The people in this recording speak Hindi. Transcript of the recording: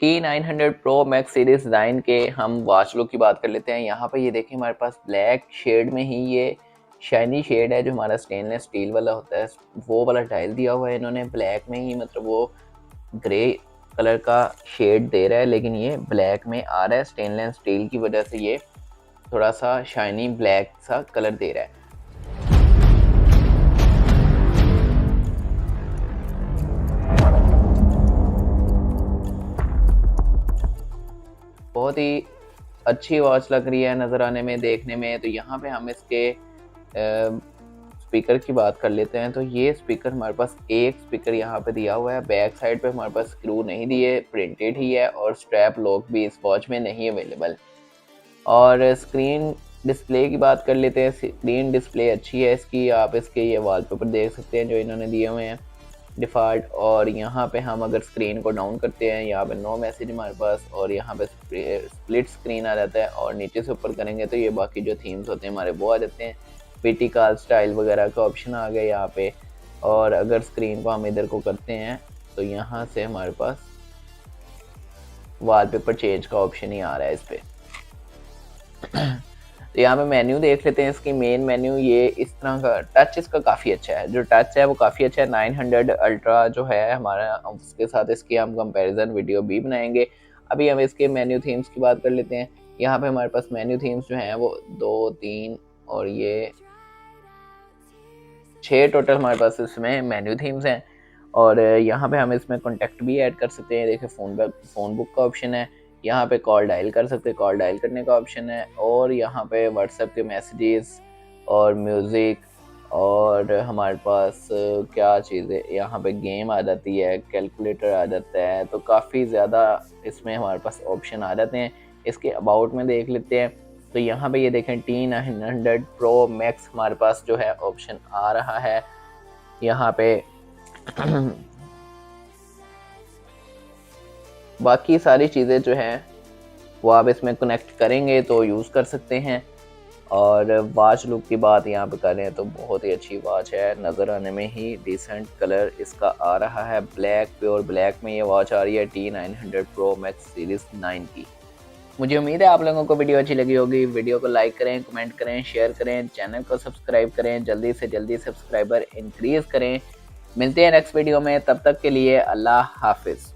T900 Pro Max सीरीज 9 के हम वॉच लुक की बात कर लेते हैं। यहाँ पे ये देखें हमारे पास ब्लैक शेड में ही ये शाइनी शेड है जो हमारा स्टेनलेस स्टील वाला होता है, वो वाला टाइल दिया हुआ है इन्होंने। ब्लैक में ही मतलब वो ग्रे कलर का शेड दे रहा है, लेकिन ये ब्लैक में आ रहा है। स्टेनलेस स्टील की वजह से ये थोड़ा सा शाइनी ब्लैक सा कलर दे रहा है। बहुत ही अच्छी वॉच लग रही है नज़र आने में, देखने में। तो यहाँ पे हम इसके स्पीकर की बात कर लेते हैं। तो ये स्पीकर हमारे पास एक स्पीकर यहाँ पे दिया हुआ है। बैक साइड पे हमारे पास स्क्रू नहीं दिए, प्रिंटेड ही है, और स्ट्रैप लॉक भी इस वॉच में नहीं अवेलेबल। और स्क्रीन डिस्प्ले की बात कर लेते हैं। स्क्रीन डिस्प्ले अच्छी है इसकी, आप इसके ये वॉलपेपर देख सकते हैं जो इन्होंने दिए हुए हैं डिफ़ॉल्ट। और यहाँ पे हम अगर स्क्रीन को डाउन करते हैं, यहाँ पे नो मैसेज हमारे पास, और यहाँ पे स्प्लिट स्क्रीन आ जाता है। और नीचे से ऊपर करेंगे तो ये बाकी जो थीम्स होते हैं हमारे वो आ जाते हैं। पीटी कॉल स्टाइल वगैरह का ऑप्शन आ गया यहाँ पे। और अगर स्क्रीन को हम इधर को करते हैं तो यहाँ से हमारे पास वॉलपेपर चेंज का ऑप्शन ही आ रहा है इस पर। तो यहाँ पे मेन्यू देख लेते हैं। इसकी मेन मेन्यू ये इस तरह का, टच इसका काफ़ी अच्छा है, जो टच है वो काफ़ी अच्छा है। 900 अल्ट्रा जो है हमारा, उसके साथ इसकी हम कंपैरिजन वीडियो भी बनाएंगे। अभी हम इसके मेन्यू थीम्स की बात कर लेते हैं। यहाँ पे हमारे पास मेन्यू थीम्स जो हैं वो 2, 3 और ये 6 टोटल हमारे पास इसमें मेन्यू थीम्स हैं। और यहाँ पे हम इसमें कॉन्टैक्ट भी ऐड कर सकते हैं। देखिए फ़ोन बुक का ऑप्शन है। यहाँ पे कॉल डायल कर सकते हैं, कॉल डायल करने का ऑप्शन है। और यहाँ पे व्हाट्सएप के मैसेजेस और म्यूज़िक, और हमारे पास क्या चीज़ है, यहाँ पे गेम आ जाती है, कैलकुलेटर आ जाता है। तो काफ़ी ज़्यादा इसमें हमारे पास ऑप्शन आ जाते हैं। इसके अबाउट में देख लेते हैं। तो यहाँ पे ये देखें T900 Pro Max हमारे पास जो है ऑप्शन आ रहा है यहाँ पे। बाकी सारी चीज़ें जो हैं वो आप इसमें कनेक्ट करेंगे तो यूज़ कर सकते हैं। और वॉच लुक की बात यहाँ पे करें तो बहुत ही अच्छी वॉच है, नज़र आने में ही डिसेंट कलर इसका आ रहा है। ब्लैक, प्योर ब्लैक में ये वॉच आ रही है T900 Pro Max सीरीज़ 9 की। मुझे उम्मीद है आप लोगों को वीडियो अच्छी लगी होगी। वीडियो को लाइक करें, कमेंट करें, शेयर करें, चैनल को सब्सक्राइब करें, जल्दी से जल्दी सब्सक्राइबर इंक्रीज़ करें। मिलते हैं नेक्स्ट वीडियो में, तब तक के लिए अल्लाह हाफिज़।